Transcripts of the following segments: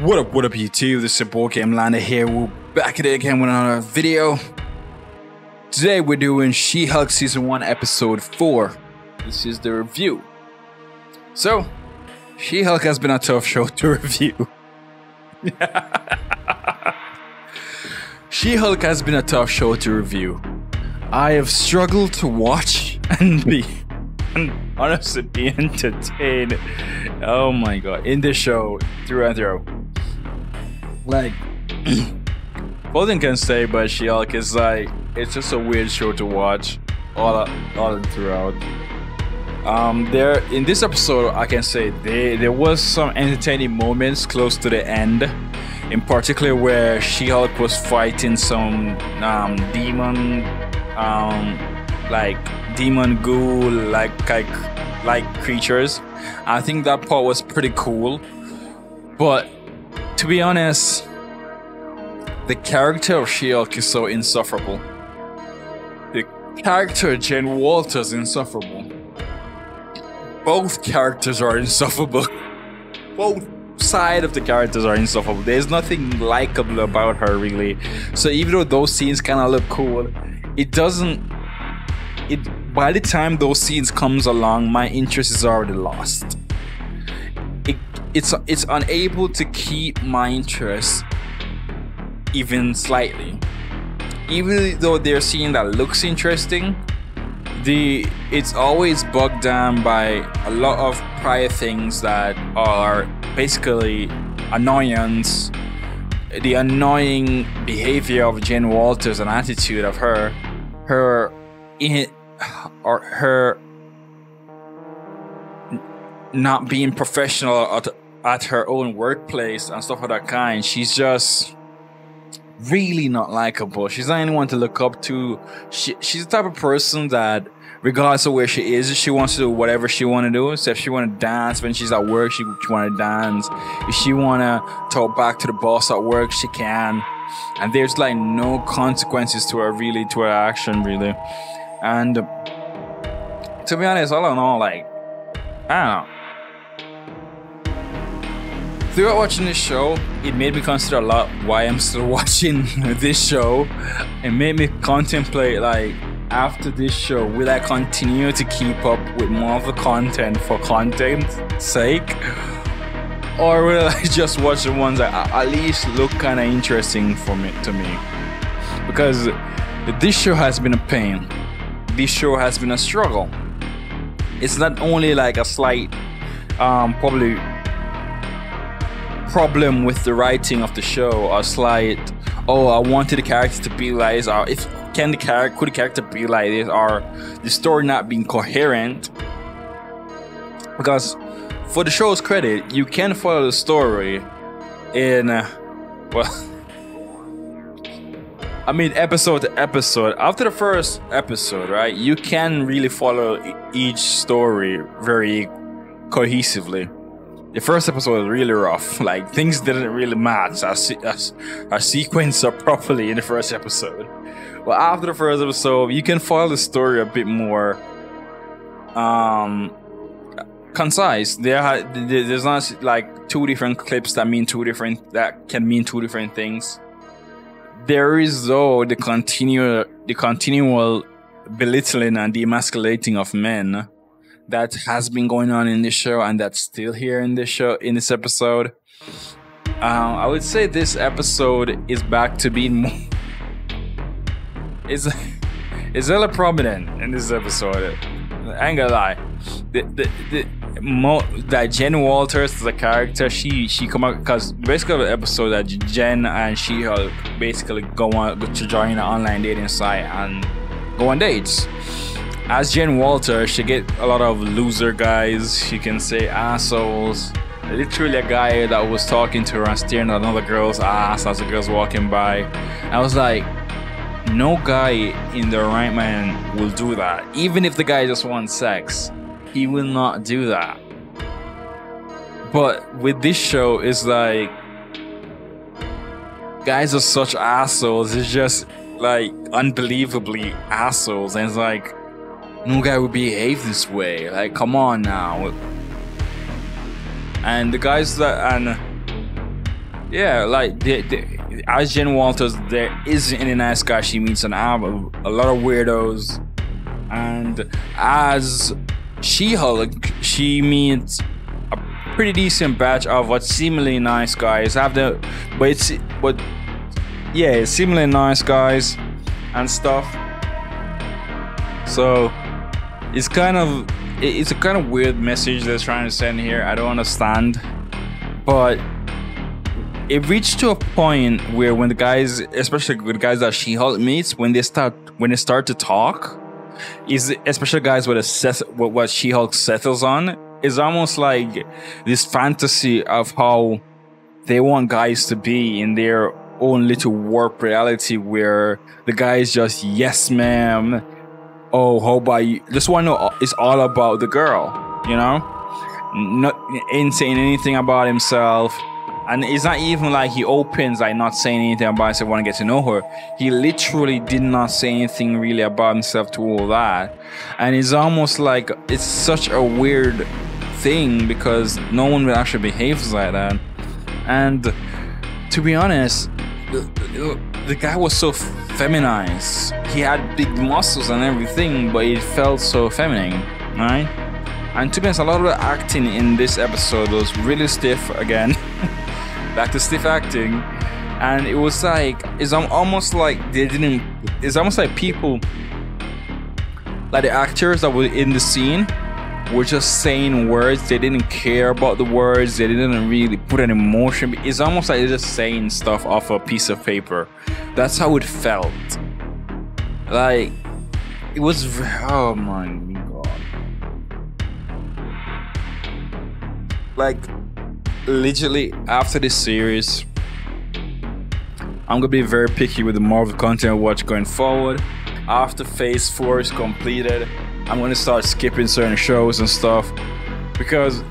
What up YouTube, this is your boy Gamelander here. We're back at it again with another video. Today we're doing She-Hulk Season 1 Episode 4. This is the review. So, She-Hulk has been a tough show to review. She-Hulk has been a tough show to review. I have struggled to watch and honestly be entertained. Oh my god, in this show through and through. Like, both things can say, but She-Hulk is like, it's just a weird show to watch all throughout. There in this episode, I can say there was some entertaining moments close to the end, in particular where She-Hulk was fighting some demon, like demon ghoul like creatures. I think that part was pretty cool, but to be honest, the character of She-Hulk is so insufferable. The character of Jen Walters is insufferable. Both characters are insufferable. Both sides of the characters are insufferable. There's nothing likable about her really. So even though those scenes kind of look cool, it doesn't. By the time those scenes comes along, my interest is already lost. It's unable to keep my interest even slightly. Even though they're seeing that looks interesting, it's always bogged down by a lot of prior things that are basically annoyance. The annoying behavior of Jen Walters and attitude of her not being professional at her own workplace and stuff of that kind. She's just really not likable. She's not anyone to look up to. She's the type of person that, regardless of where she is, she wants to do whatever she want to do. So if she want to dance when she's at work, she want to dance. If she want to talk back to the boss at work, she can. And there's like no consequences to her action really. And to be honest, all in all, like, I don't know. Throughout watching this show, it made me consider a lot why I'm still watching this show. It made me contemplate, like, after this show, will I continue to keep up with more of the content for content's sake? Or will I just watch the ones that at least look kind of interesting to me? Because this show has been a pain. This show has been a struggle. It's not only like a slight, probably problem with the writing of the show, or slight, oh, I wanted the character to be like this, or could the character be like this, or the story not being coherent. Because for the show's credit, you can follow the story in I mean, episode to episode. After the first episode, right, you can really follow each story very cohesively. The first episode was really rough. Like, things didn't really match our sequence up properly in the first episode. Well, after the first episode, you can follow the story a bit more concise. There's not like two different clips that can mean two different things. There is though the continual belittling and demasculating of men that has been going on in this show, and that's still here in this episode. I would say this episode is back to being more is hella prominent in this episode. I ain't gonna lie. That Jen Walters as a character, she come out because basically the episode that Jen and She-Hulk basically go to join an online dating site and go on dates. As Jen Walters, she get a lot of loser guys, she can say assholes. Literally a guy that was talking to her and staring at another girl's ass as the girl's walking by. I was like, no guy in their right mind will do that. Even if the guy just wants sex, he will not do that. But with this show, it's like, guys are such assholes. It's just like unbelievably assholes, and it's like, no guy would behave this way. Like, come on now. And the guys that, and Yeah, like as Jen Walters, there isn't any nice guy she meets on album. A lot of weirdos, and as She-Hulk, she meets a pretty decent batch of what seemingly nice guys. But yeah, seemingly nice guys and stuff. So it's a kind of weird message they're trying to send here. I don't understand, but it reached to a point where when the guys, especially the guys that She-Hulk meets, when they start to talk, is especially guys with what She-Hulk settles on, is almost like this fantasy of how they want guys to be in their own little warped reality, where the guy is just yes ma'am. Oh, how about you? Just want to know it's all about the girl, you know? Not ain't saying anything about himself. And it's not even like he opens like not saying anything about himself, want to get to know her. He literally did not say anything really about himself to all that. And it's almost like it's such a weird thing because no one would actually behave like that. And to be honest, the guy was so feminized. He had big muscles and everything, but it felt so feminine, right? And to be honest, a lot of the acting in this episode was really stiff again. Back to stiff acting. And it was like, it's almost like it's almost like people, like the actors that were in the scene were just saying words. They didn't care about the words. They didn't really put an emotion. It's almost like they're just saying stuff off a piece of paper. That's how it felt. Like, it was, oh my God. Like, literally after this series, I'm gonna be very picky with the Marvel content I watch going forward. After Phase 4 is completed, I'm gonna start skipping certain shows and stuff because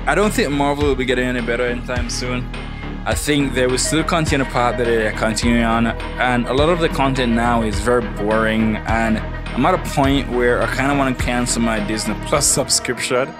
I don't think Marvel will be getting any better anytime soon. I think they will still continue the path that they're continuing on, and a lot of the content now is very boring, and I'm at a point where I kind of want to cancel my Disney Plus subscription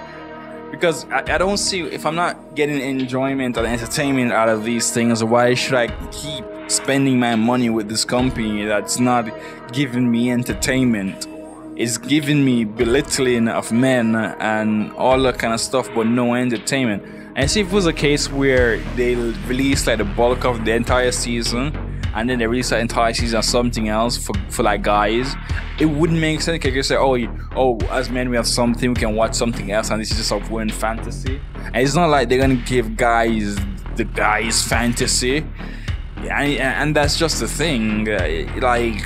because I don't see, if I'm not getting enjoyment or entertainment out of these things, why should I keep spending my money with this company that's not giving me entertainment? It's giving me belittling of men and all that kind of stuff, but no entertainment. And see, if it was a case where they release like the bulk of the entire season and then they release the entire season of something else for like guys, it wouldn't make sense. Because you say, oh, as men we have something, we can watch something else, and this is just a weird fantasy. And it's not like they're gonna give guys the guys fantasy, and that's just the thing. Like,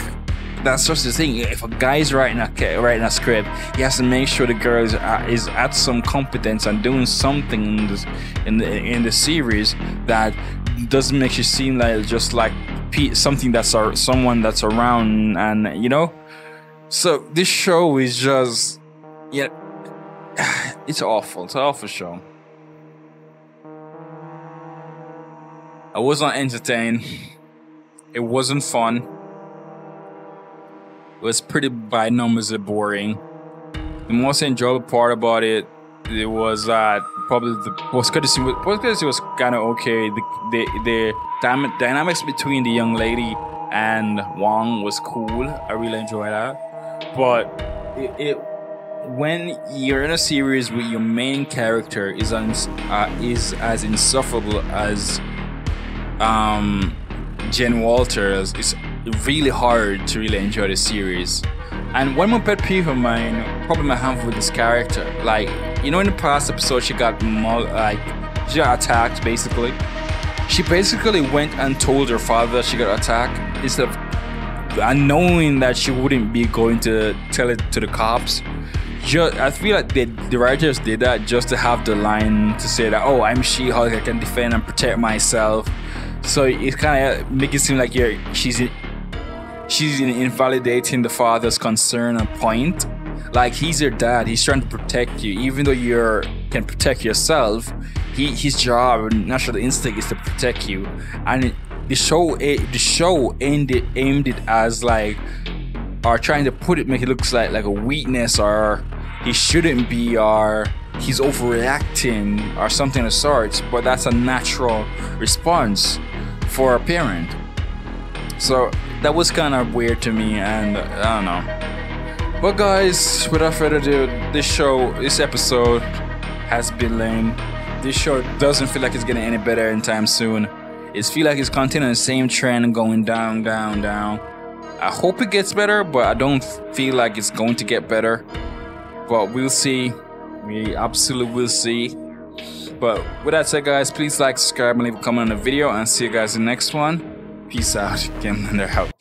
that's just the thing. If a guy's writing a script, he has to make sure the girl is at some competence and doing something in the series that doesn't make you seem like just like something that's someone that's around, and you know. So this show is just, yeah, it's awful. It's an awful show. I was not entertained. It wasn't fun. It was pretty by numbers and boring. The most enjoyable part about it was that probably the post-credits was kind of okay. The dynamics between the young lady and Wong was cool. I really enjoyed that. But when you're in a series where your main character is as insufferable as Jen Walters, it's really hard to really enjoy the series. And one more pet peeve of mine, problem I have with this character, like, you know, in the past episode she got attacked. Basically, she basically went and told her father that she got attacked instead of knowing that she wouldn't be going to tell it to the cops. I feel like the writers did that just to have the line to say that, oh, I'm She-Hulk, I can defend and protect myself. So it kind of makes it seem like she's invalidating the father's concern and point. Like, he's your dad, he's trying to protect you, even though you can protect yourself. His job, natural instinct, is to protect you. And the show aimed it as like, or trying to make it look like a weakness, or he shouldn't be, or he's overreacting or something of sorts, but that's a natural response for a parent. So that was kind of weird to me, and I don't know. But guys, without further ado, this episode has been lame. This show doesn't feel like it's getting any better anytime soon. It feels like it's continuing the same trend, going down, down, down. I hope it gets better, but I don't feel like it's going to get better. But we'll see. We absolutely will see. But with that said, guys, please like, subscribe, and leave a comment on the video, and see you guys in the next one. Peace out. Gamelander out.